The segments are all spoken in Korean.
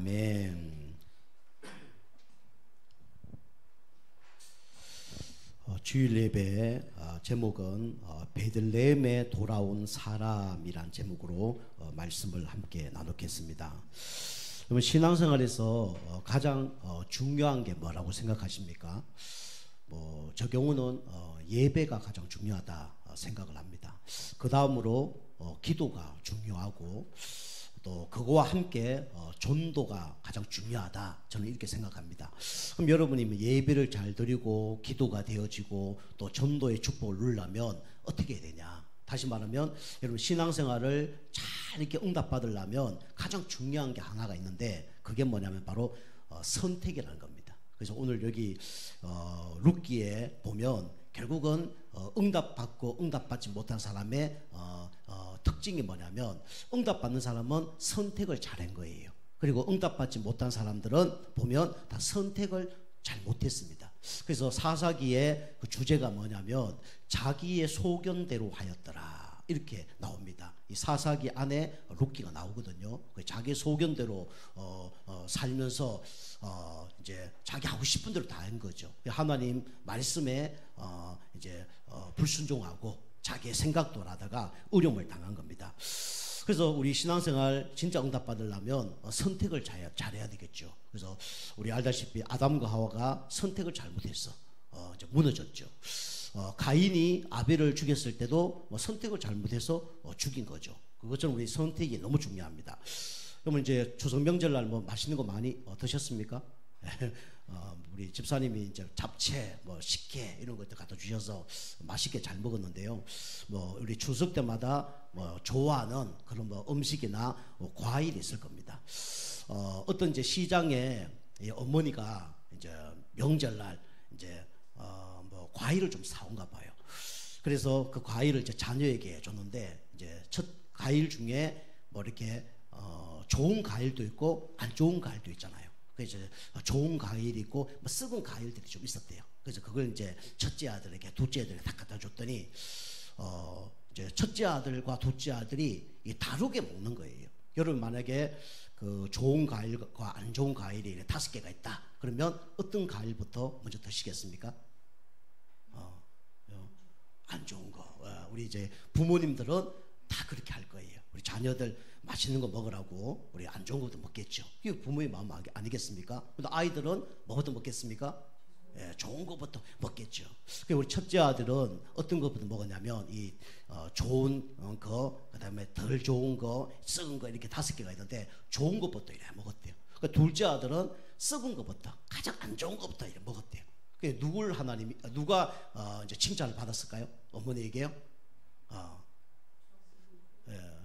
아멘. 주일 예배 제목은 베들레헴에 돌아온 사람이란 제목으로 말씀을 함께 나누겠습니다. 그러면 신앙생활에서 가장 중요한 게 뭐라고 생각하십니까? 저 경우는 예배가 가장 중요하다 생각을 합니다. 그 다음으로 기도가 중요하고 또 그거와 함께 전도가 가장 중요하다, 저는 이렇게 생각합니다. 그럼 여러분이 예배를 잘 드리고 기도가 되어지고 또 전도의 축복을 누리려면 어떻게 해야 되냐? 다시 말하면 여러분 신앙생활을 잘 이렇게 응답받으려면 가장 중요한 게 하나가 있는데, 그게 뭐냐면 바로 선택이라는 겁니다. 그래서 오늘 여기 룻기에 보면 결국은 응답받고 응답받지 못한 사람의 특징이 뭐냐면, 응답받는 사람은 선택을 잘한 거예요. 그리고 응답받지 못한 사람들은 보면 다 선택을 잘 못했습니다. 그래서 사사기의 그 주제가 뭐냐면 자기의 소견대로 하였더라, 이렇게 나옵니다. 이 사사기 안에 룻기가 나오거든요. 자기 소견대로 살면서 이제 자기 하고 싶은 대로 다 한 거죠. 하나님 말씀에 이제 불순종하고 자기의 생각도 하다가 어려움을 당한 겁니다. 그래서 우리 신앙생활 진짜 응답받으려면 선택을 잘해야 되겠죠. 그래서 우리 알다시피 아담과 하와가 선택을 잘못해서 이제 무너졌죠. 가인이 아벨을 죽였을 때도 선택을 잘못해서 죽인 거죠. 그것처럼 우리 선택이 너무 중요합니다. 그러면 이제 추석 명절날 맛있는 거 많이 드셨습니까? 우리 집사님이 이제 잡채, 식혜 이런 것들 갖다 주셔서 맛있게 잘 먹었는데요. 우리 추석 때마다 좋아하는 그런 음식이나 과일이 있을 겁니다. 어떤 이제 시장에 어머니가 이제 명절날 이제 과일을 좀 사온가 봐요. 그래서 그 과일을 이제 자녀에게 줬는데, 이제 첫 과일 중에 이렇게 좋은 과일도 있고 안 좋은 과일도 있잖아요. 그래서 좋은 과일이 있고 썩은 과일들이 좀 있었대요. 그래서 그걸 이제 첫째 아들에게 둘째 아들에게 다 갖다 줬더니 이제 첫째 아들과 둘째 아들이 다르게 먹는 거예요. 여러분 만약에 그 좋은 과일과 안 좋은 과일이 5개가 있다 그러면 어떤 과일부터 먼저 드시겠습니까? 안 좋은 거. 우리 이제 부모님들은 다 그렇게 할 거예요. 우리 자녀들 맛있는 거 먹으라고 우리 안 좋은 것도 먹겠죠. 이게 부모의 마음 아니겠습니까? 근데 아이들은 뭐부터 먹겠습니까? 좋은 것부터 먹겠죠. 우리 첫째 아들은 어떤 것부터 먹었냐면 이 좋은 거, 그다음에 덜 좋은 거, 썩은 거 이렇게 5개가 있는데 좋은 것부터 이렇게 먹었대요. 둘째 아들은 썩은 것부터, 가장 안 좋은 것부터 이렇게 먹었대요. 누가 이제 칭찬을 받았을까요? 어머니에게요?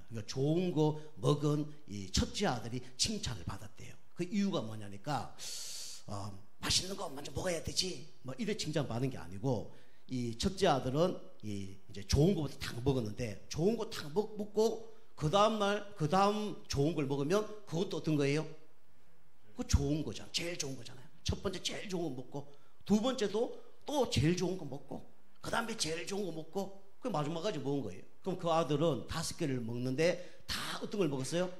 그러니까 좋은 거 먹은 이 첫째 아들이 칭찬을 받았대요. 그 이유가 뭐냐니까 맛있는 거 먼저 먹어야 되지 이래 칭찬 받은 게 아니고, 이 첫째 아들은 이제 좋은 거부터 다 먹었는데 좋은 거 다 먹고 그 다음 좋은 걸 먹으면 그것도 어떤 거예요? 그 좋은 거잖아. 제일 좋은 거잖아요. 첫 번째 제일 좋은 거 먹고, 두 번째도 또 제일 좋은 거 먹고, 그 다음에 제일 좋은 거 먹고, 그 마지막까지 먹은 거예요. 그럼 그 아들은 5개를 먹는데 다 어떤 걸 먹었어요?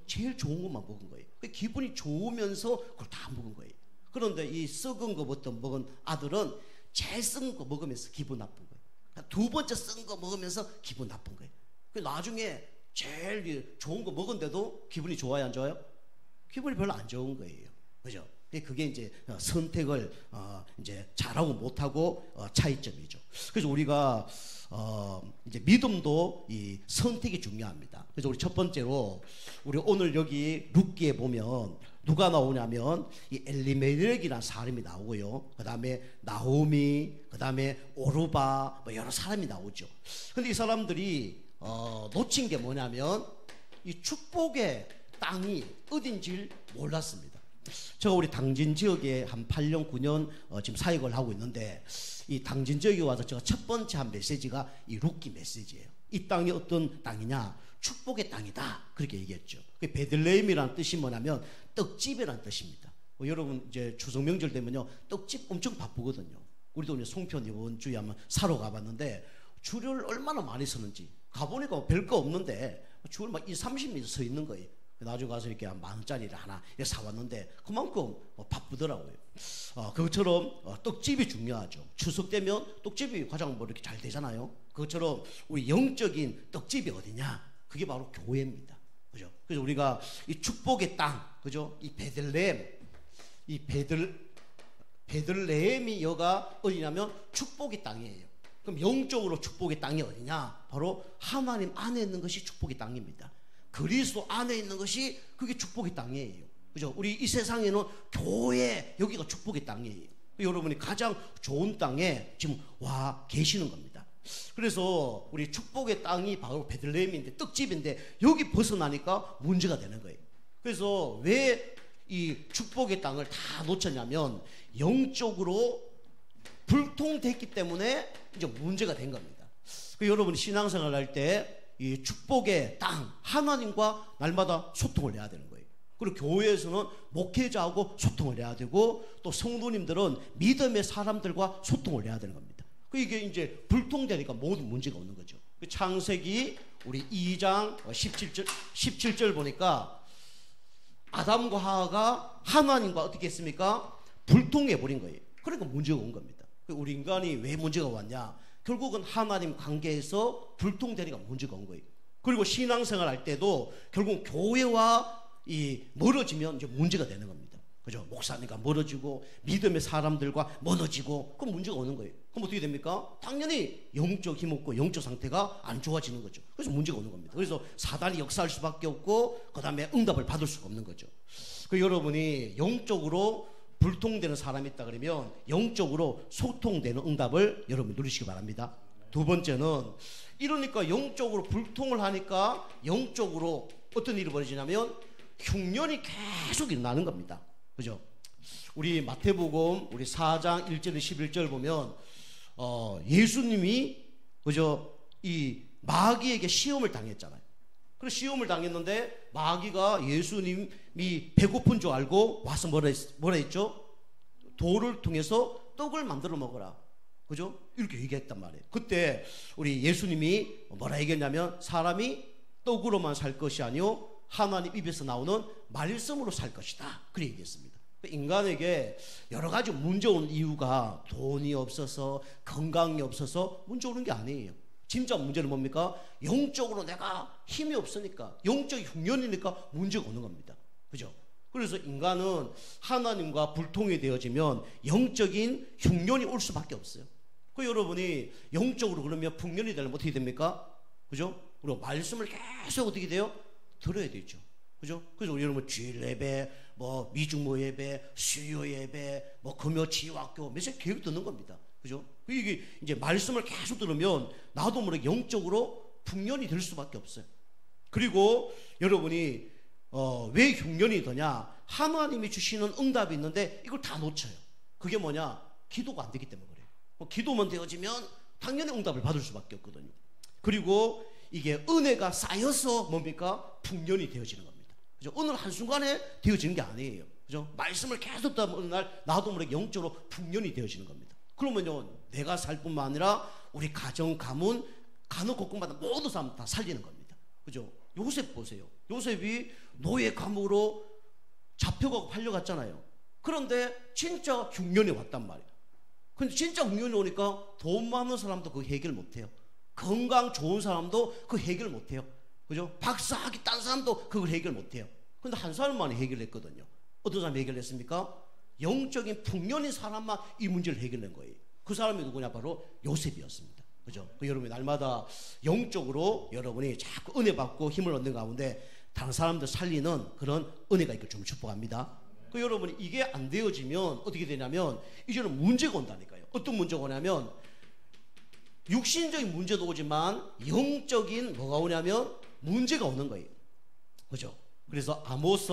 제일 좋은 것만 먹은 거예요. 기분이 좋으면서 그걸 다 먹은 거예요. 그런데 이 썩은 거부터 먹은 아들은 제일 썩은 거 먹으면서 기분 나쁜 거예요. 두 번째 썩은 거 먹으면서 기분 나쁜 거예요. 나중에 제일 좋은 거 먹은데도 기분이 좋아요, 안 좋아요? 기분이 별로 안 좋은 거예요. 그죠? 그게 이제 선택을 이제 잘하고 못하고 차이점이죠. 그래서 우리가 이제 믿음도 이 선택이 중요합니다. 그래서 우리 첫 번째로 우리 오늘 여기 룻기에 보면 누가 나오냐면 이 엘리멜렉이라는 사람이 나오고요. 그 다음에 나오미, 그 다음에 오르바 여러 사람이 나오죠. 근데 이 사람들이 놓친 게 뭐냐면 이 축복의 땅이 어딘지를 몰랐습니다. 제가 우리 당진 지역에 한 8년 9년 지금 사역을 하고 있는데, 이 당진 지역에 와서 제가 첫 번째 한 메시지가 이 룻기 메시지예요. 이 땅이 어떤 땅이냐? 축복의 땅이다, 그렇게 얘기했죠. 베들레헴이라는 뜻이 뭐냐면 떡집이라는 뜻입니다. 여러분 이제 추석 명절 되면요 떡집 엄청 바쁘거든요. 우리도 이제 송편 이번 주에 한번 사러 가봤는데 줄을 얼마나 많이 서는지, 가보니까 별거 없는데 줄 막 20, 30m 서 있는 거예요. 나중에 가서 이렇게 한 10,000원짜리를 하나 이렇게 사왔는데 그만큼 바쁘더라고요. 그것처럼 떡집이 중요하죠. 추석 되면 떡집이 가장 뭐 이렇게 잘 되잖아요. 그것처럼 우리 영적인 떡집이 어디냐? 그게 바로 교회입니다. 그죠? 그래서 우리가 이 축복의 땅, 그죠? 이 베들레헴, 이 베들레헴이 여가 어디냐면 축복의 땅이에요. 그럼 영적으로 축복의 땅이 어디냐? 바로 하나님 안에 있는 것이 축복의 땅입니다. 그리스도 안에 있는 것이 그게 축복의 땅이에요. 그죠? 우리 이 세상에는 교회, 여기가 축복의 땅이에요. 여러분이 가장 좋은 땅에 지금 와 계시는 겁니다. 그래서 우리 축복의 땅이 바로 베들레헴인데, 떡집인데, 여기 벗어나니까 문제가 되는 거예요. 그래서 왜 이 축복의 땅을 다 놓쳤냐면 영적으로 불통됐기 때문에 이제 문제가 된 겁니다. 여러분이 신앙생활 할 때 이 축복의 땅, 하나님과 날마다 소통을 해야 되는 거예요. 그리고 교회에서는 목회자하고 소통을 해야 되고, 또 성도님들은 믿음의 사람들과 소통을 해야 되는 겁니다. 이게 이제 불통되니까 모든 문제가 오는 거죠. 창세기 우리 2장 17절 보니까 아담과 하와가 하나님과 어떻게 했습니까? 불통해 버린 거예요. 그러니까 문제가 온 겁니다. 우리 인간이 왜 문제가 왔냐? 결국은 하나님 관계에서 불통되니까 문제가 온 거예요. 그리고 신앙생활 할 때도 결국 교회와 멀어지면 이제 문제가 되는 겁니다. 그죠? 목사님과 멀어지고 믿음의 사람들과 멀어지고, 그럼 문제가 오는 거예요. 그럼 어떻게 됩니까? 당연히 영적 힘 없고 영적 상태가 안 좋아지는 거죠. 그래서 문제가 오는 겁니다. 그래서 사단이 역사할 수밖에 없고, 그 다음에 응답을 받을 수가 없는 거죠. 여러분이 영적으로 불통되는 사람이 있다 그러면 영적으로 소통되는 응답을 여러분 누리시기 바랍니다. 두 번째는, 이러니까 영적으로 불통을 하니까 영적으로 어떤 일이 벌어지냐면 흉년이 계속 일어나는 겁니다. 그죠? 우리 마태복음 우리 4장 1절 11절 보면 예수님이 그죠? 이 마귀에게 시험을 당했잖아요. 그 시험을 당했는데 마귀가 예수님이 배고픈 줄 알고 와서 뭐라 했죠? 돌을 통해서 떡을 만들어 먹어라. 그죠? 이렇게 얘기했단 말이에요. 그때 우리 예수님이 뭐라 얘기했냐면, 사람이 떡으로만 살 것이 아니요 하나님 입에서 나오는 말씀으로 살 것이다. 그렇게 얘기했습니다. 인간에게 여러 가지 문제 오는 이유가 돈이 없어서, 건강이 없어서 문제 오는 게 아니에요. 진짜 문제는 뭡니까? 영적으로 내가 힘이 없으니까, 영적 흉년이니까 문제가 오는 겁니다. 그죠? 그래서 인간은 하나님과 불통이 되어지면 영적인 흉년이 올 수밖에 없어요. 여러분이 영적으로 그러면 풍년이 되려면 어떻게 됩니까? 그죠? 그리고 말씀을 계속 어떻게 돼요? 들어야 되죠. 그죠? 그래서 우리 여러분 주일 예배, 뭐 미중모 예배, 수요 예배, 뭐 금요 치유학교 몇세 계속 듣는 겁니다. 그죠? 이게 이제 말씀을 계속 들으면 나도 모르게 영적으로 풍년이 될 수밖에 없어요. 그리고 여러분이 왜 흉년이 되냐? 하나님이 주시는 응답이 있는데 이걸 다 놓쳐요. 그게 뭐냐? 기도가 안 되기 때문에 그래요. 기도만 되어지면 당연히 응답을 받을 수밖에 없거든요. 그리고 이게 은혜가 쌓여서 뭡니까? 풍년이 되어지는 겁니다. 그죠? 어느 한순간에 되어지는 게 아니에요. 그죠? 말씀을 계속 듣다 어느 날 나도 모르게 영적으로 풍년이 되어지는 겁니다. 그러면요, 내가 살 뿐만 아니라 우리 가정, 가문, 가는 곳곳마다 모든 사람 다 살리는 겁니다. 그죠? 요셉 보세요. 요셉이 노예 감옥으로 잡혀가고 팔려갔잖아요. 그런데 진짜 흉년이 왔단 말이에요. 근데 진짜 흉년이 오니까 돈 많은 사람도 그 해결 못해요. 건강 좋은 사람도 그 해결 못해요. 그죠? 박사학위 딴 사람도 그걸 해결 못해요. 근데 한 사람만 해결했거든요. 어떤 사람이 해결했습니까? 영적인 풍년인 사람만 이 문제를 해결한 거예요. 그 사람이 누구냐? 바로 요셉이었습니다. 그죠? 여러분이 날마다 영적으로 여러분이 자꾸 은혜 받고 힘을 얻는 가운데 다른 사람들 살리는 그런 은혜가 있길 좀 축복합니다. 여러분이 이게 안 되어지면 어떻게 되냐면 이제는 문제가 온다니까요. 어떤 문제가 오냐면 육신적인 문제도 오지만 영적인 뭐가 오냐면 문제가 오는 거예요. 그죠? 그래서 아모스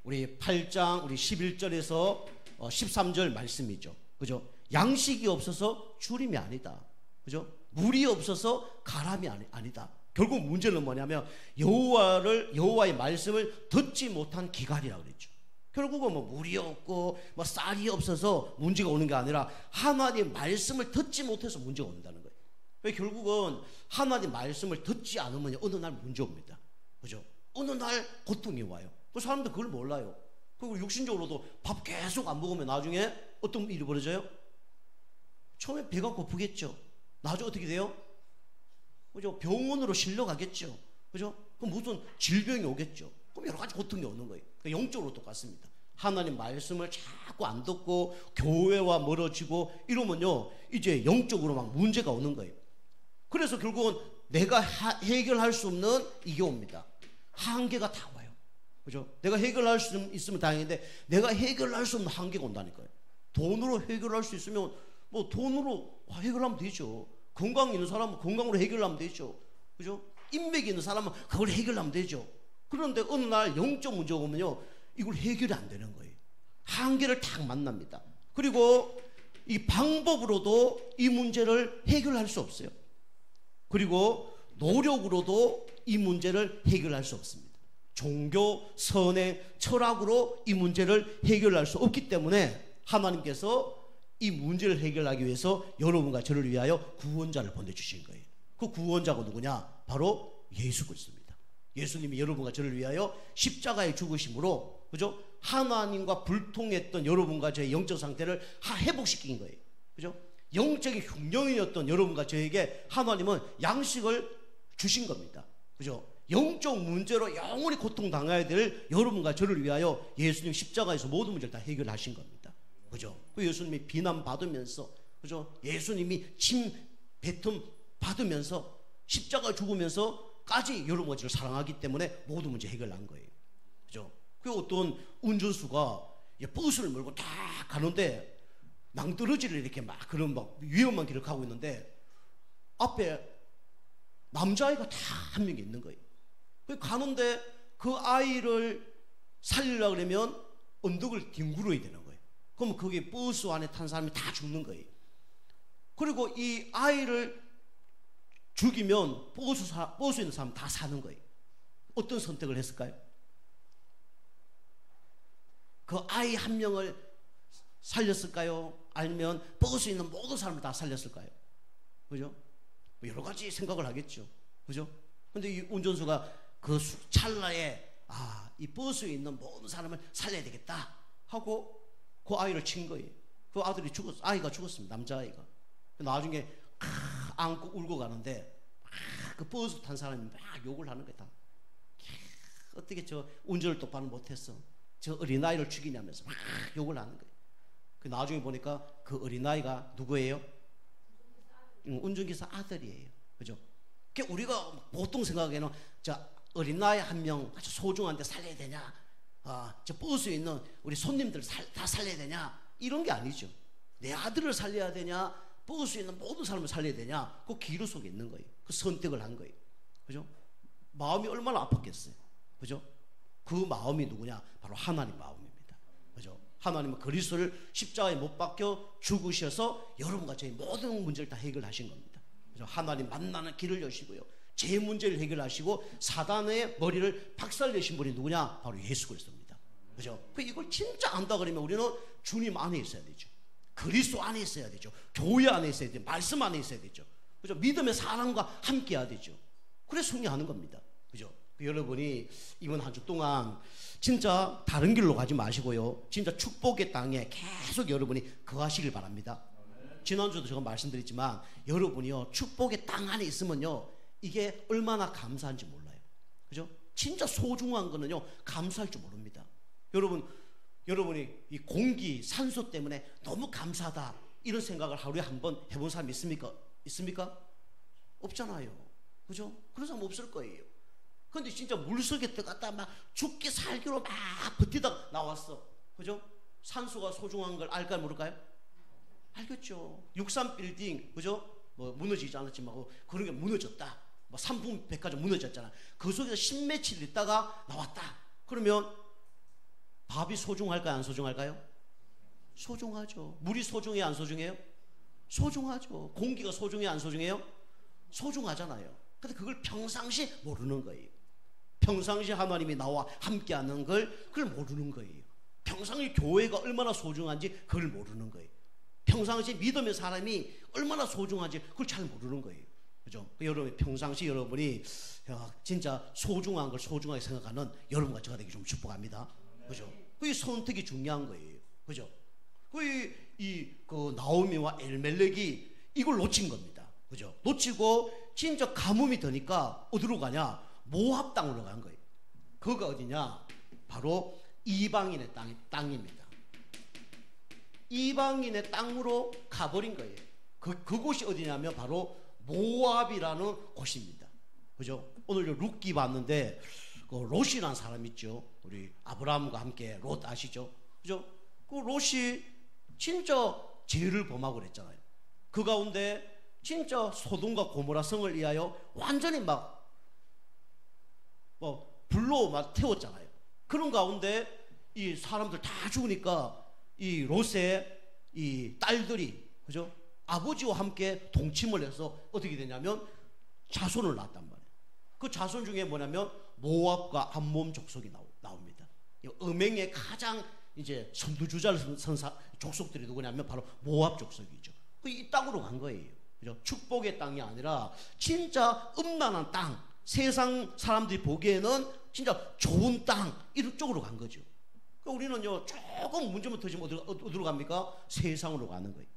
우리 8장 우리 11절에서 13절 말씀이죠. 그죠? 양식이 없어서 주림이 아니다. 그죠? 물이 없어서 가람이 아니다. 결국 문제는 뭐냐면 여호와의 말씀을 듣지 못한 기갈이라고 그랬죠. 결국은 뭐 물이 없고 뭐 쌀이 없어서 문제가 오는 게 아니라 하나님 말씀을 듣지 못해서 문제가 온다는 거예요. 결국은 하나님 말씀을 듣지 않으면 어느 날 문제 옵니다. 그죠? 어느 날 고통이 와요. 그 사람들 그걸 몰라요. 그리고 육신적으로도 밥 계속 안 먹으면 나중에 어떤 일이 벌어져요? 처음에 배가 고프겠죠. 나중에 어떻게 돼요? 그죠? 병원으로 실려가겠죠. 그죠? 그럼 무슨 질병이 오겠죠. 그럼 여러 가지 고통이 오는 거예요. 그러니까 영적으로 똑같습니다. 하나님 말씀을 자꾸 안 듣고 교회와 멀어지고 이러면요, 이제 영적으로 막 문제가 오는 거예요. 그래서 결국은 내가 해결할 수 없는 이게 옵니다. 한계가 다 와요. 그죠? 내가 해결할 수 있으면 다행인데 내가 해결할 수 없는 한계가 온다니까요. 돈으로 해결할 수 있으면 뭐 돈으로 해결하면 되죠. 건강이 있는 사람은 건강으로 해결하면 되죠. 그죠? 인맥이 있는 사람은 그걸 해결하면 되죠. 그런데 어느 날 영적 문제가 오면요, 이걸 해결이 안 되는 거예요. 한계를 딱 만납니다. 그리고 이 방법으로도 이 문제를 해결할 수 없어요. 그리고 노력으로도 이 문제를 해결할 수 없습니다. 종교, 선행, 철학으로 이 문제를 해결할 수 없기 때문에 하나님께서 이 문제를 해결하기 위해서 여러분과 저를 위하여 구원자를 보내주신 거예요. 그 구원자가 누구냐? 바로 예수 그리스도입니다. 예수님이 여러분과 저를 위하여 십자가에 죽으심으로, 그죠? 하나님과 불통했던 여러분과 저의 영적 상태를 회복시킨 거예요. 그죠? 영적인 흉령이었던 여러분과 저에게 하나님은 양식을 주신 겁니다. 그죠? 영적 문제로 영원히 고통당해야 될 여러분과 저를 위하여 예수님 십자가에서 모든 문제를 다 해결하신 겁니다. 그죠? 그 예수님이 비난받으면서, 그죠? 예수님이 침 뱉음 받으면서 십자가 죽으면서까지 여러분과 저를 사랑하기 때문에 모든 문제 해결한 거예요. 그죠? 그 어떤 운전수가 버스를 몰고 딱 가는데 낭떠러지를 이렇게 막 그런 막 위험한 길을 가고 있는데 앞에 남자아이가 다 한 명이 있는 거예요. 가는데 그 아이를 살리려고 그러면 언덕을 뒹굴어야 되는 거예요. 그럼 거기 버스 안에 탄 사람이 다 죽는 거예요. 그리고 이 아이를 죽이면 버스에 있는 사람 다 사는 거예요. 어떤 선택을 했을까요? 그 아이 한 명을 살렸을까요? 아니면 버스에 있는 모든 사람을 다 살렸을까요? 그죠? 여러 가지 생각을 하겠죠. 그죠? 근데 이 운전수가 그 찰나에 이 버스에 있는 모든 사람을 살려야 되겠다 하고 그 아이를 친 거예요. 그 아이가 죽었습니다. 남자아이가. 나중에 안고 울고 가는데 그 버스 탄 사람이 막 욕을 하는 거다. 어떻게 저 운전을 똑바로 못했어? 저 어린아이를 죽이냐면서 막 욕을 하는 거예요. 나중에 보니까 그 어린아이가 누구예요? 운전기사 아들이에요. 그죠? 우리가 보통 생각에는 저 어린아이 한 명 아주 소중한데 살려야 되냐? 저 버스에 있는 우리 손님들 다 살려야 되냐? 이런 게 아니죠. 내 아들을 살려야 되냐? 버스에 있는 모든 사람을 살려야 되냐? 그 기로 속에 있는 거예요. 그 선택을 한 거예요. 그죠? 마음이 얼마나 아팠겠어요. 그죠? 그 마음이 누구냐? 바로 하나님 마음입니다. 그죠? 하나님은 그리스도를 십자가에 못 박혀 죽으셔서 여러분과 저의 모든 문제를 다 해결하신 겁니다. 그죠? 하나님 만나는 길을 여시고요, 제 문제를 해결하시고 사단의 머리를 박살내신 분이 누구냐? 바로 예수 그리스도입니다. 그죠? 이걸 진짜 안다 그러면 우리는 주님 안에 있어야 되죠. 그리스도 안에 있어야 되죠. 교회 안에 있어야 되죠. 말씀 안에 있어야 되죠. 그죠? 믿음의 사랑과 함께 해야 되죠. 그래서 승리하는 겁니다. 그죠? 여러분이 이번 한 주 동안 진짜 다른 길로 가지 마시고요, 진짜 축복의 땅에 계속 여러분이 거하시길 바랍니다. 지난주도 제가 말씀드렸지만 여러분이요, 축복의 땅 안에 있으면요, 이게 얼마나 감사한지 몰라요. 그죠? 진짜 소중한 거는요, 감사할 줄 모릅니다. 여러분이 이 공기, 산소 때문에 너무 감사하다 이런 생각을 하루에 한 번 해본 사람 있습니까? 없잖아요. 그죠? 그런 사람 없을 거예요. 근데 진짜 물속에 들어갔다 막 죽기 살기로 막 버티다 나왔어. 그죠? 산소가 소중한 걸 알까요, 모를까요? 알겠죠. 63 빌딩, 그죠? 뭐 무너지지 않았지만 그런 게 무너졌다. 뭐 삼풍 백화점 무너졌잖아. 그 속에서 십몇칠 있다가 나왔다. 그러면 밥이 소중할까요, 안 소중할까요? 소중하죠. 물이 소중해요, 안 소중해요? 소중하죠. 공기가 소중해요, 안 소중해요? 소중하잖아요. 근데 그걸 평상시 모르는 거예요. 평상시 하나님이 나와 함께하는 그걸 모르는 거예요. 평상시 교회가 얼마나 소중한지 그걸 모르는 거예요. 평상시 믿음의 사람이 얼마나 소중한지 그걸 잘 모르는 거예요. 그죠? 여러분 평상시 여러분이 진짜 소중한 걸 소중하게 생각하는 여러분과 저가 되기 좀 축복합니다. 그죠? 그 선택이 중요한 거예요. 그죠? 그 나오미와 엘멜렉이 이걸 놓친 겁니다. 그죠? 놓치고 진짜 가뭄이 드니까 어디로 가냐? 모압 땅으로 간 거예요. 그거 어디냐? 바로 이방인의 땅입니다. 이방인의 땅으로 가버린 거예요. 그곳이 어디냐면 바로 모압이라는 곳입니다. 그죠? 오늘 룻기 봤는데 그 롯이라는 사람 있죠. 우리 아브라함과 함께 롯 아시죠? 그죠? 그 롯이 진짜 죄를 범하고 그랬잖아요. 그 가운데 진짜 소돔과 고모라 성을 위하여 완전히 불로 막 태웠잖아요. 그런 가운데 이 사람들 다 죽으니까 이 롯의 이 딸들이, 그죠? 아버지와 함께 동침을 해서 어떻게 되냐면 자손을 낳았단 말이에요. 그 자손 중에 뭐냐면 모압과 암몬 족속이 나옵니다. 음행의 가장 이제 선두주자를 선 족속들이 누구냐면 바로 모압 족속이죠. 이 땅으로 간 거예요. 그죠? 축복의 땅이 아니라 진짜 음란한 땅, 세상 사람들이 보기에는 진짜 좋은 땅, 이런 쪽으로 간 거죠. 그러니까 우리는요, 조금 문제만 터지면 어디로 갑니까? 세상으로 가는 거예요.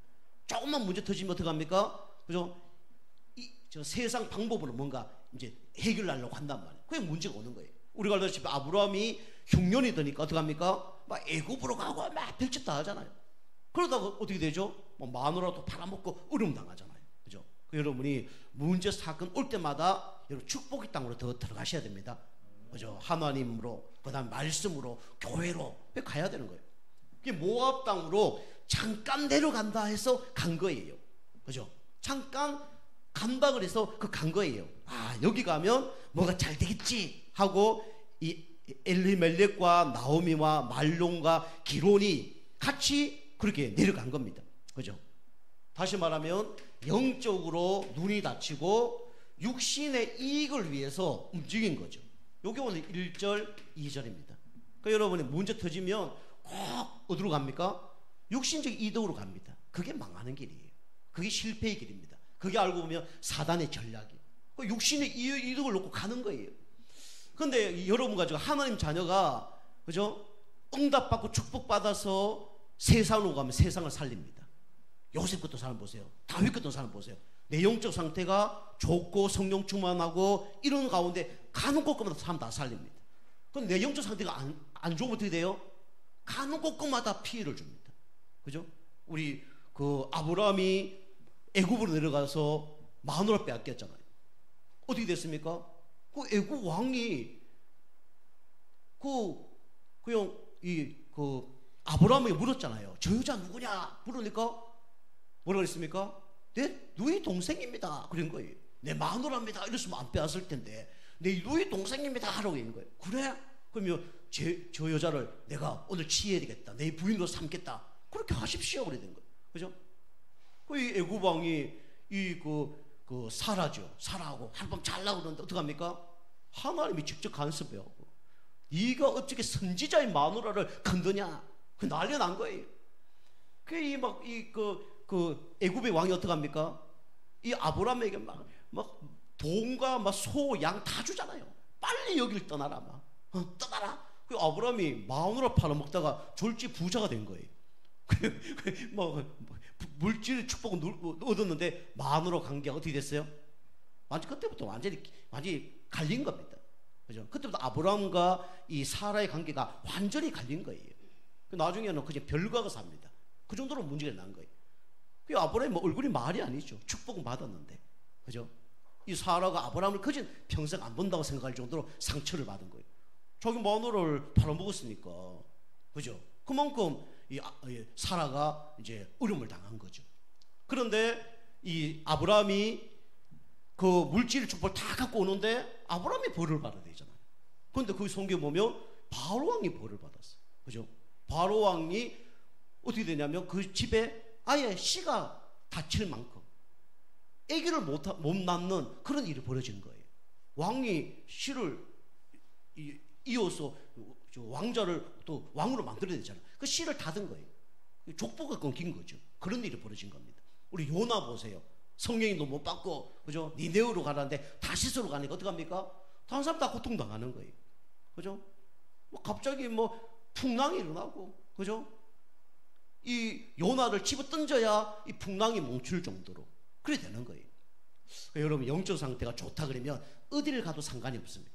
조금만 문제 터지면 어떻게 합니까? 그죠? 저 세상 방법으로 뭔가 이제 해결하려고 한단 말이에요. 그게 문제가 오는 거예요. 우리가 알다시피 아브라함이 흉년이 드니까 어떻게 합니까? 막 애굽으로 가고 막 별짓 다 하잖아요. 그러다가 어떻게 되죠? 마누라도 팔아먹고 어려움 당하잖아요. 그죠? 여러분이 문제 사건 올 때마다 여러분 축복의 땅으로 더 들어가셔야 됩니다. 그죠? 하나님으로, 그 다음 말씀으로, 교회로 가야 되는 거예요. 그게 모압 땅으로 잠깐 내려간다 해서 간 거예요. 그죠? 잠깐 간다 그래서 간 거예요. 아, 여기 가면 뭐가 잘 되겠지 하고 이 엘리멜렉과 나오미와 말론과 기론이 같이 그렇게 내려간 겁니다. 그죠? 다시 말하면 영적으로 눈이 닫히고 육신의 이익을 위해서 움직인 거죠. 요게 오늘 1절, 2절입니다. 그러니까 여러분이 문제 터지면 꼭 어디로 갑니까? 육신적 이득으로 갑니다. 그게 망하는 길이에요. 그게 실패의 길입니다. 그게 알고 보면 사단의 전략이에요. 육신의 이득을 놓고 가는 거예요. 그런데 여러분 가지고 하나님 자녀가, 그죠? 응답받고 축복받아서 세상으로 가면 세상을 살립니다. 요셉 같은 사람 보세요. 다윗 같은 사람 보세요. 내 영적 상태가 좋고 성령 충만하고 이런 가운데 가는 곳마다 사람 다 살립니다. 그럼 내 영적 상태가 안 좋으면 어떻게 돼요? 가는 곳마다 피해를 줍니다. 그죠? 우리 그 아브라함이 애굽으로 내려가서 마누라 빼앗겼잖아요. 어떻게 됐습니까? 그 애굽 왕이 아브라함에게 물었잖아요. 저 여자 누구냐? 물으니까 뭐라고 그랬습니까? 내 누이 동생입니다. 그런 거예요. 내 마누라입니다. 이랬으면 안 빼앗을 텐데 내 누이 동생입니다. 하라고 했는 거예요. 그래? 그러면 저 여자를 내가 오늘 취해야 되겠다. 내 부인으로 삼겠다. 그렇게 하십시오. 그래 된 거예요. 그죠? 이 애굽 왕이 사라죠. 사라하고 하룻밤 잘라고 그러는데 어떡합니까? 하나님이 직접 간섭해하고 네가 어떻게 선지자의 마누라를 건드냐? 그 난리 난 거예요. 애굽의 왕이 어떡합니까? 이 아브라함에게 막 돈과 막 소, 양 다 주잖아요. 빨리 여길 떠나라, 떠나라. 그 아브라함이 마누라 팔아먹다가 졸지 부자가 된 거예요. 물질 축복을 얻었는데 마누라 관계가 어떻게 됐어요? 그때부터 완전히 갈린 겁니다. 그죠? 그때부터 아브라함과 이 사라의 관계가 완전히 갈린 거예요. 나중에는 그냥 별과가 삽니다. 그 정도로 문제가 난 거예요. 그 아브라함이 얼굴이 말이 아니죠. 축복은 받았는데, 그죠? 이 사라가 아브라함을 그전 평생 안 본다고 생각할 정도로 상처를 받은 거예요. 자기 마누라를 팔아먹었으니까, 그죠? 그만큼 이 사라가 이제 어려움을 당한 거죠. 그런데 이 아브라함이 그 물질 축복을 다 갖고 오는데 아브라함이 벌을 받아야 되잖아요. 그런데 그 성경 보면 바로 왕이 벌을 받았어요. 그죠? 바로 왕이 어떻게 되냐면 그 집에 아예 씨가 다칠 만큼 아기를 못 낳는 그런 일이 벌어진 거예요. 왕이 씨를 이어서 왕자를 또 왕으로 만들어야 되잖아요. 그 씨를 닫은 거예요. 족보가 끊긴 거죠. 그런 일이 벌어진 겁니다. 우리 요나 보세요. 성령님도 못 받고, 그죠? 니네우로 가라는데 다시스로 가니까 어떡합니까? 다른 사람 다 고통당하는 거예요. 그죠? 뭐 갑자기 뭐 풍랑이 일어나고, 그죠? 이 요나를 집어 던져야 이 풍랑이 멈출 정도로 그래 되는 거예요. 여러분 영적 상태가 좋다 그러면 어디를 가도 상관이 없습니다.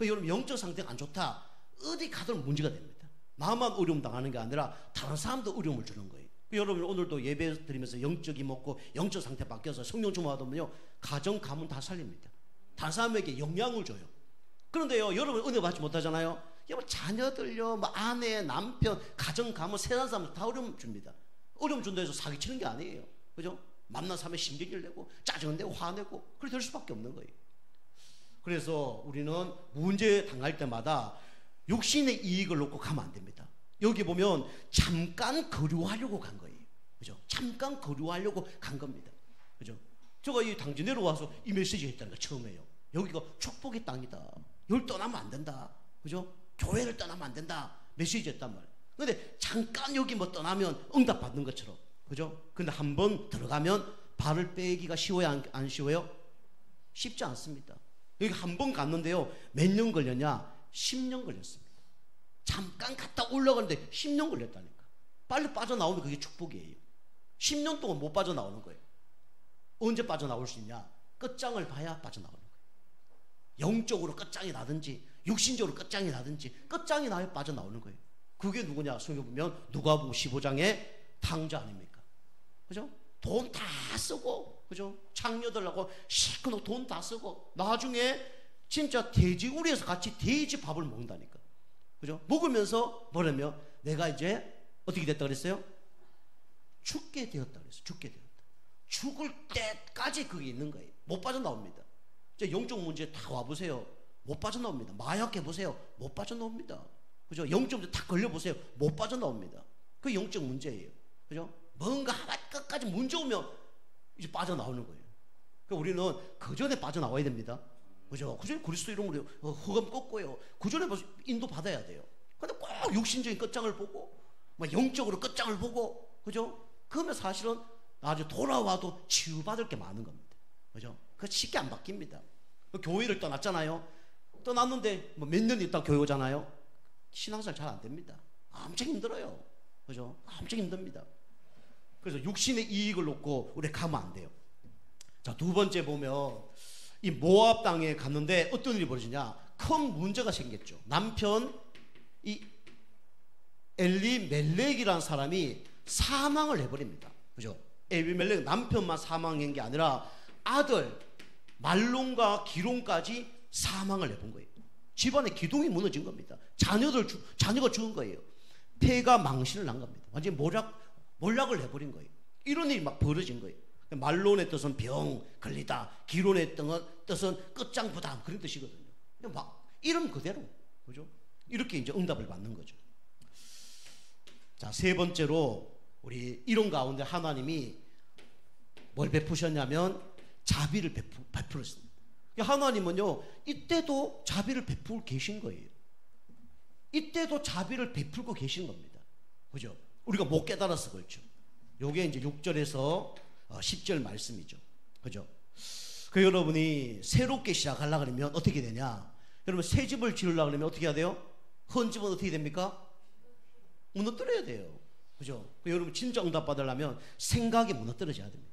여러분 영적 상태가 안 좋다, 어디 가도 문제가 됩니다. 나만 어려움 당하는 게 아니라 다른 사람도 어려움을 주는 거예요. 여러분 오늘도 예배 드리면서 영적이 먹고 영적 상태 바뀌어서 성령 충만하면요 가정 가문 다 살립니다. 다른 사람에게 영향을 줘요. 그런데요 여러분 은혜 받지 못하잖아요. 여러분 자녀들요, 뭐 아내, 남편, 가정 가문 세상 사람 다 어려움 줍니다. 어려움 준다 해서 사기치는 게 아니에요. 그죠? 만난 사람의 심리를 내고 짜증을 내고 화내고 그렇게 될 수밖에 없는 거예요. 그래서 우리는 문제 당할 때마다 육신의 이익을 놓고 가면 안 됩니다. 여기 보면 잠깐 거류하려고 간 거예요. 그죠? 잠깐 거류하려고 간 겁니다. 그죠? 제가 이 당진내로 와서 이 메시지 했다는 거 처음이에요. 여기가 축복의 땅이다. 여기 떠나면 안 된다. 그죠? 교회를 떠나면 안 된다. 메시지 했단 말이에요. 근데 잠깐 여기 뭐 떠나면 응답 받는 것처럼. 그죠? 근데 한번 들어가면 발을 빼기가 쉬워요? 안 쉬워요? 쉽지 않습니다. 여기 한 번 갔는데요. 몇 년 걸렸냐? 10년 걸렸습니다. 잠깐 갔다 올라가는데 10년 걸렸다니까. 빨리 빠져나오면 그게 축복이에요. 10년 동안 못 빠져나오는 거예요. 언제 빠져나올 수 있냐? 끝장을 봐야 빠져나오는 거예요. 영적으로 끝장이 나든지 육신적으로 끝장이 나든지 끝장이 나야 빠져나오는 거예요. 그게 누구냐? 성경 보면 누가복음 15장의 탕자 아닙니까? 그죠? 돈 다 쓰고, 그죠? 창녀들하고 시끄럽고 돈 다 쓰고 나중에 진짜 돼지우리에서 같이 돼지 밥을 먹는다니까. 그죠? 먹으면서 뭐라며? 내가 이제 어떻게 됐다 그랬어요? 죽게 되었다 그랬어요. 죽게 되었다. 죽을 때까지 그게 있는 거예요. 못 빠져나옵니다. 이제 영적 문제 다 와보세요. 못 빠져나옵니다. 마약 해보세요. 못 빠져나옵니다. 그죠? 영적 문제 다 걸려보세요. 못 빠져나옵니다. 그게 영적 문제예요. 그죠? 뭔가 하나 끝까지 문제 오면 이제 빠져나오는 거예요. 그러니까 우리는 그 전에 빠져나와야 됩니다. 그죠? 그 전에 그리스도 이름으로 흑암 꺾고요. 그 전에 인도 받아야 돼요. 근데 꼭 육신적인 끝장을 보고, 뭐 영적으로 끝장을 보고, 그죠? 그러면 사실은 아주 돌아와도 치유받을 게 많은 겁니다. 그죠? 그 쉽게 안 바뀝니다. 교회를 떠났잖아요. 떠났는데 뭐 몇 년 있다 교회 오잖아요. 신앙생활 잘 안 됩니다. 엄청 힘들어요. 그죠? 엄청 힘듭니다. 그래서 육신의 이익을 놓고 우리 가면 안 돼요. 자, 두 번째 보면 이 모압 땅에 갔는데 어떤 일이 벌어지냐? 큰 문제가 생겼죠. 남편 이 엘리멜렉이라는 사람이 사망을 해버립니다. 그죠? 엘리멜렉 남편만 사망한 게 아니라 아들 말론과 기론까지 사망을 해본 거예요. 집안의 기둥이 무너진 겁니다. 자녀가 죽은 거예요. 폐가 망신을 난 겁니다. 완전히 몰락을 해버린 거예요. 이런 일이 막 벌어진 거예요. 말론의 뜻은 병, 걸리다. 기론의 뜻은 끝장 부담, 그런 뜻이거든요. 막 이름 그대로, 그죠? 이렇게 이제 응답을 받는 거죠. 자, 세 번째로 우리 이런 가운데 하나님이 뭘 베푸셨냐면 자비를 베풀었습니다. 하나님은요 이때도 자비를 베풀고 계신 거예요. 이때도 자비를 베풀고 계신 겁니다. 그죠? 우리가 못 깨달아서 그렇죠. 요게 이제 6절에서 10절 말씀이죠. 그죠? 그 여러분이 새롭게 시작하려고 그러면 어떻게 되냐? 여러분 새 집을 지으려고 그러면 어떻게 해야 돼요? 헌 집은 어떻게 됩니까? 무너뜨려야 돼요. 그죠? 여러분 진짜 응답 받으려면 생각이 무너뜨려져야 됩니다.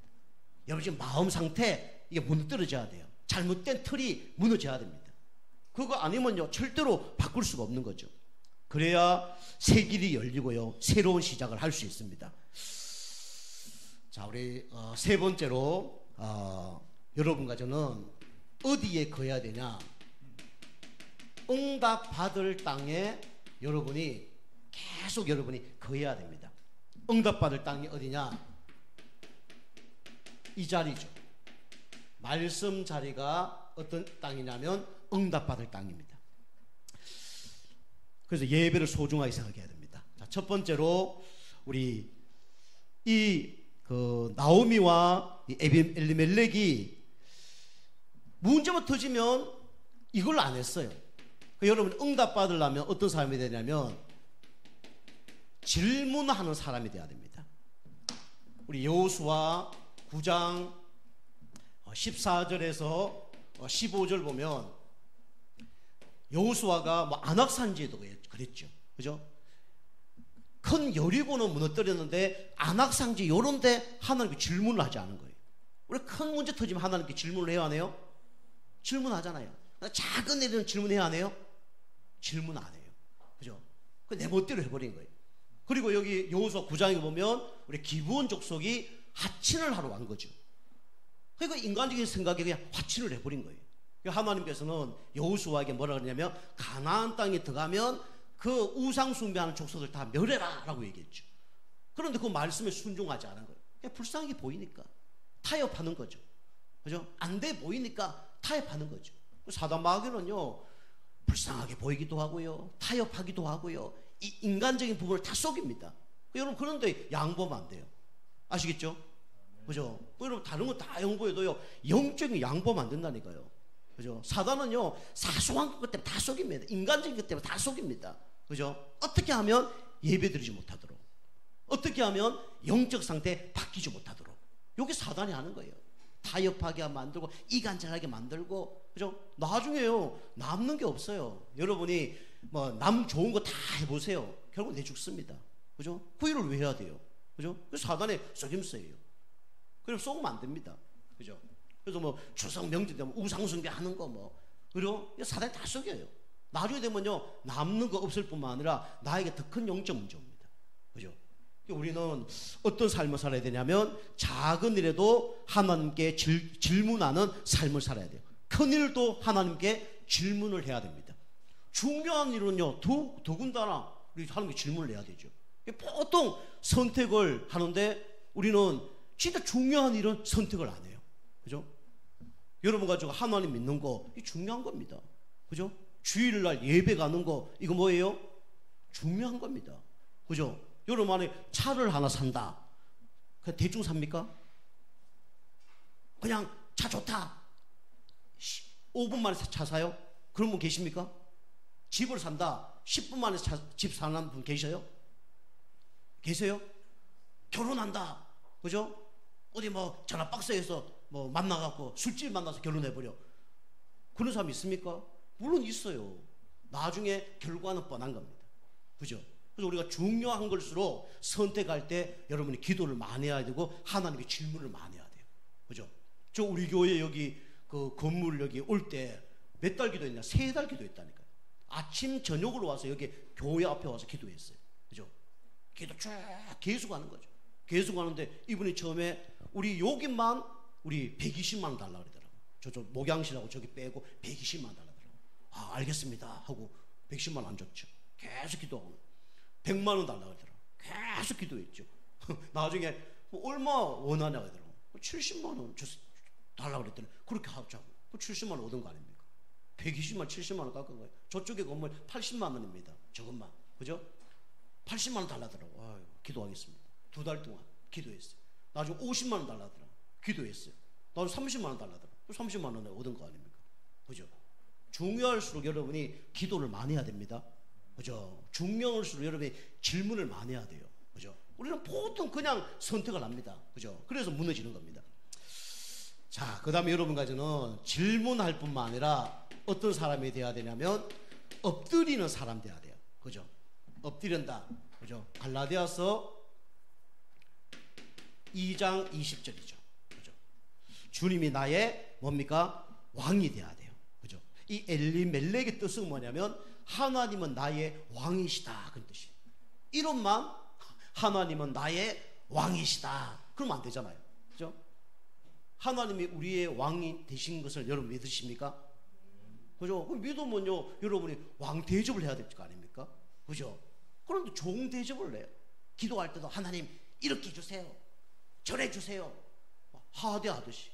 여러분 지금 마음 상태 이게 무너뜨려져야 돼요. 잘못된 틀이 무너져야 됩니다. 그거 아니면요 절대로 바꿀 수가 없는 거죠. 그래야 새 길이 열리고요 새로운 시작을 할 수 있습니다. 자, 우리 세 번째로 여러분과 저는 어디에 거해야 되냐? 응답 받을 땅에 여러분이 계속 여러분이 거해야 됩니다. 응답 받을 땅이 어디냐? 이 자리죠. 말씀 자리가 어떤 땅이냐면 응답받을 땅입니다. 그래서 예배를 소중하게 생각해야 됩니다. 자, 첫 번째로 우리 나오미와 엘리멜렉이 문제만 터지면 이걸 안 했어요. 여러분 응답받으려면 어떤 사람이 되냐면 질문하는 사람이 돼야 됩니다. 우리 여호수아 9장 14절에서 15절 보면 여호수아가 뭐 안악산지에도 그랬죠. 그죠? 큰 여리고는 무너뜨렸는데 안악산지 요런데 하나님께 질문을 하지 않은 거예요. 우리 큰 문제 터지면 하나님께 질문을 해야 하네요? 질문하잖아요. 작은 일은 질문해야 하네요? 질문 안 해요. 그죠? 내 멋대로 해버린 거예요. 그리고 여기 여호수아 9장에 보면 우리 기브온 족속이 하친을 하러 간 거죠. 그러니까 인간적인 생각에 그냥 화친을 해버린 거예요. 하나님께서는 여호수아에게 뭐라 그러냐면 가나안 땅에 들어가면 그 우상 숭배하는 족속들 다 멸해라 라고 얘기했죠. 그런데 그 말씀에 순종하지 않은 거예요. 그냥 불쌍하게 보이니까 타협하는 거죠. 그죠? 안 돼 보이니까 타협하는 거죠. 사단 마귀는요 불쌍하게 보이기도 하고요, 타협하기도 하고요, 이 인간적인 부분을 다 속입니다. 여러분 그런데 양보하면 안 돼요. 아시겠죠? 그죠? 여러분 다른 거 다 양보해도요 영적인 양보하면 안 된다니까요. 그죠? 사단은요 사소한 것 때문에 다 속입니다. 인간적인 것 때문에 다 속입니다. 그죠? 어떻게 하면 예배드리지 못하도록, 어떻게 하면 영적 상태 바뀌지 못하도록, 요게 사단이 하는 거예요. 타협하게 만들고 이간질하게 만들고. 그죠? 나중에요 남는 게 없어요. 여러분이 뭐 남 좋은 거 다 해보세요. 결국 내 죽습니다. 그죠? 그 일을 왜 해야 돼요? 그죠? 그 사단의 속임수예요. 그럼 속으면 안 됩니다. 그죠? 그래서 뭐 추석 명절 되면 우상숭배 하는 거 뭐, 그리고 사단이 다 속여요. 나중에 되면요 남는 거 없을 뿐만 아니라 나에게 더 큰 영적 문제 옵니다. 그죠? 우리는 어떤 삶을 살아야 되냐면 작은 일에도 하나님께 질문하는 삶을 살아야 돼요. 큰 일도 하나님께 질문을 해야 됩니다. 중요한 일은요 더군다나 우리 하나님께 질문을 해야 되죠. 보통 선택을 하는데 우리는 진짜 중요한 일은 선택을 안 해요. 그죠? 여러분 가지고 하나님 믿는 거 이게 중요한 겁니다. 그죠? 주일날 예배 가는 거 이거 뭐예요? 중요한 겁니다. 그죠? 여러분 안에 차를 하나 산다. 그냥 대충 삽니까? 그냥 차 좋다. 5분 만에 차 사요? 그런 분 계십니까? 집을 산다. 10분 만에 집 사는 분 계셔요? 계세요? 결혼한다. 그죠? 어디 뭐 전화 박스에서 뭐 만나갖고 술집 만나서 결혼해버려. 그런 사람 있습니까? 물론 있어요. 나중에 결과는 뻔한 겁니다. 그죠? 그래서 우리가 중요한 걸수록 선택할 때 여러분이 기도를 많이 해야 되고 하나님께 질문을 많이 해야 돼요. 그죠? 저 우리 교회 여기 그 건물 여기 올 때 몇 달 기도했냐? 3달 기도했다니까요. 아침 저녁으로 와서 여기 교회 앞에 와서 기도했어요. 그죠? 기도 쭉 계속 하는 거죠. 계속 하는데 이분이 처음에 우리 여기만 우리 120만 원 달라고 그러더라고요. 저쪽 목양실하고 저기 빼고 120만 원 달라고 그러더라고요. 아 알겠습니다 하고 110만 원 안 줬죠. 계속 기도하고 100만 원 달라고 그러더라고요. 계속 기도했죠. 나중에 뭐 얼마 원하냐고 하더라고요. 70만 원 달라고 그랬더니 그렇게 하자고. 그 70만 원 얻은 거 아닙니까? 120만 70만 원 깎은 거예요. 저쪽에 건물 80만 원입니다. 저것만. 그죠? 80만 원 달라더라고요. 아유, 기도하겠습니다. 2달 동안 기도했어요. 나중에 50만 원 달라더라고요. 기도했어요. 나중에 30만 원 달라더라고요. 30만 원에 얻은 거 아닙니까? 그죠? 중요할수록 여러분이 기도를 많이 해야 됩니다. 그죠? 중요할수록 여러분이 질문을 많이 해야 돼요. 그죠? 우리는 보통 그냥 선택을 합니다. 그죠? 그래서 무너지는 겁니다. 자, 그 다음에 여러분까지는 질문할 뿐만 아니라 어떤 사람이 돼야 되냐면 엎드리는 사람 돼야 돼요. 그죠? 엎드린다. 그죠? 갈라디아서 2장 20절이죠. 그죠? 주님이 나의 뭡니까? 왕이 돼야 돼요. 그죠? 이 엘리멜렉의 뜻은 뭐냐면 하나님은 나의 왕이시다. 그런 뜻이에요. 이론만 하나님은 나의 왕이시다. 그러면 안 되잖아요. 그죠? 하나님이 우리의 왕이 되신 것을 여러분 믿으십니까? 그죠? 믿으면요, 여러분이 왕 대접을 해야 될 거 아닙니까? 그죠? 그런데 종 대접을 해요. 기도할 때도 하나님 이렇게 해주세요. 저래 주세요. 하대하듯이.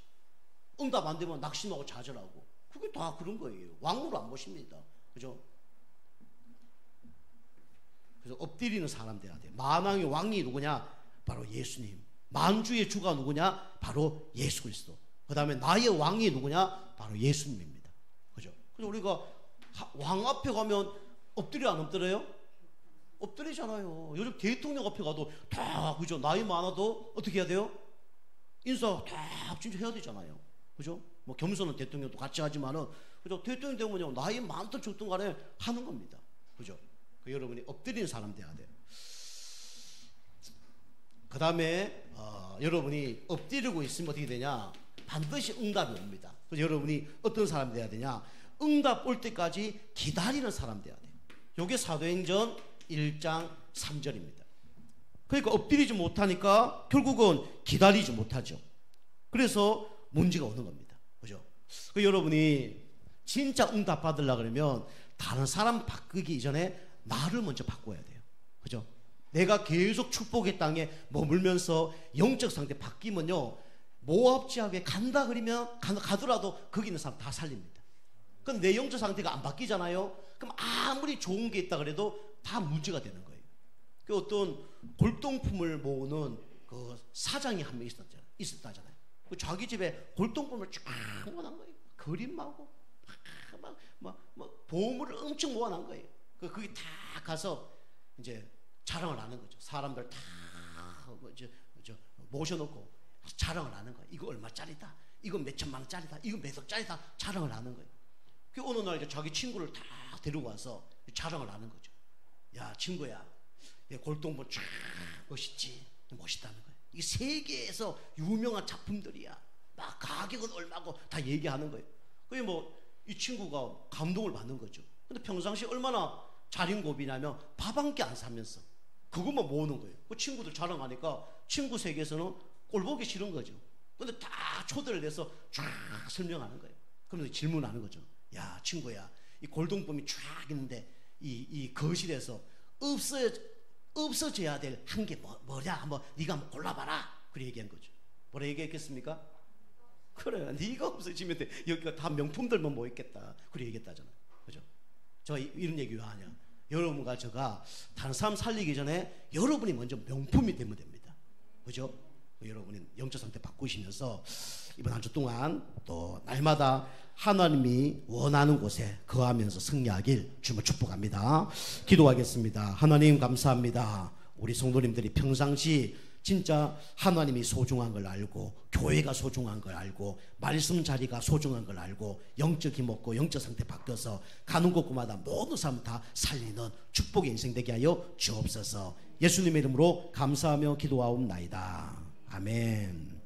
응답 안 되면 낙심하고 좌절하고. 그게 다 그런 거예요. 왕으로 안 보십니다. 그죠? 그래서 엎드리는 사람 돼야 돼. 만왕의 왕이 누구냐? 바로 예수님. 만주의 주가 누구냐? 바로 예수 그리스도. 그 다음에 나의 왕이 누구냐? 바로 예수님입니다. 그죠? 그래서 우리가 왕 앞에 가면 엎드려 안 엎드려요? 엎드리잖아요. 요즘 대통령 앞에 가도 다 그죠? 나이 많아도 어떻게 해야 돼요? 인사 다 진짜 해야 되잖아요. 그죠? 뭐 겸손한 대통령도 같이 하지만은, 그죠? 대통령 되면요, 나이 많든 적든 간에 하는 겁니다. 그죠? 그 여러분이 엎드리는 사람 돼야 돼요. 그 다음에 여러분이 엎드리고 있으면 어떻게 되냐? 반드시 응답이 옵니다. 그래서 여러분이 어떤 사람이 돼야 되냐? 응답 올 때까지 기다리는 사람 돼야 돼요. 이게 사도행전 1장 3절입니다. 그러니까 엎드리지 못하니까 결국은 기다리지 못하죠. 그래서 문제가 오는 겁니다. 그죠? 그 여러분이 진짜 응답 받으려고 그러면 다른 사람 바꾸기 이전에 나를 먼저 바꿔야 돼요. 그죠? 내가 계속 축복의 땅에 머물면서 영적 상태 바뀌면요, 모압 지역에 간다 그러면 가더라도 거기 있는 사람 다 살립니다. 그럼 내 영적 상태가 안 바뀌잖아요. 그럼 아무리 좋은 게 있다 그래도 다 문제가 되는 거예요. 그 어떤 골동품을 모으는 그 사장이 한 명 있었다잖아요. 그 자기 집에 골동품을 쫙 모아놓은 거예요. 그림하고 보물을 엄청 모아놓은 거예요. 거기 다 가서 이제 자랑을 하는 거죠. 사람들 다 모셔놓고 자랑을 하는 거예요. 이거 얼마짜리다, 이거 몇 천만 원짜리다, 이거 몇 억짜리다 자랑을 하는 거예요. 그 어느 날 이제 자기 친구를 다 데리고 와서 자랑을 하는 거죠. 야 친구야, 골동품 쫙 멋있지? 멋있다는 거예요. 이게 세계에서 유명한 작품들이야. 막 가격은 얼마고 다 얘기하는 거예요. 그게 뭐 이 친구가 감동을 받는 거죠. 근데 평상시 얼마나 자린고비냐면 밥 한 끼 안 사면서 그것만 모으는 거예요. 그 친구들 자랑하니까 친구 세계에서는 꼴 보기 싫은 거죠. 근데 다 초대를 해서 쫙 설명하는 거예요. 그러면서 질문하는 거죠. 야 친구야, 이 골동품이 쫙 있는데 이 거실에서 없어져야 될 한 게 뭐냐, 한번 네가 한번 골라봐라. 그래 얘기한 거죠. 뭐라 얘기했겠습니까? 그래, 네가 없어지면 돼. 여기가 다 명품들만 모였겠다. 그래 얘기했다잖아요. 그죠? 저 이런 얘기 왜 하냐? 여러분과 제가 다른 사람 살리기 전에 여러분이 먼저 명품이 되면 됩니다. 그죠? 여러분이 영적 상태 바꾸시면서 이번 한 주 동안 또 날마다 하나님이 원하는 곳에 거하면서 승리하길 주님을 축복합니다. 기도하겠습니다. 하나님 감사합니다. 우리 성도님들이 평상시 진짜 하나님이 소중한 걸 알고, 교회가 소중한 걸 알고, 말씀 자리가 소중한 걸 알고, 영적 힘 얻고 영적 상태 바뀌어서 가는 곳마다 모든 사람 다 살리는 축복의 인생 되게 하여 주옵소서. 예수님의 이름으로 감사하며 기도하옵나이다. 아멘.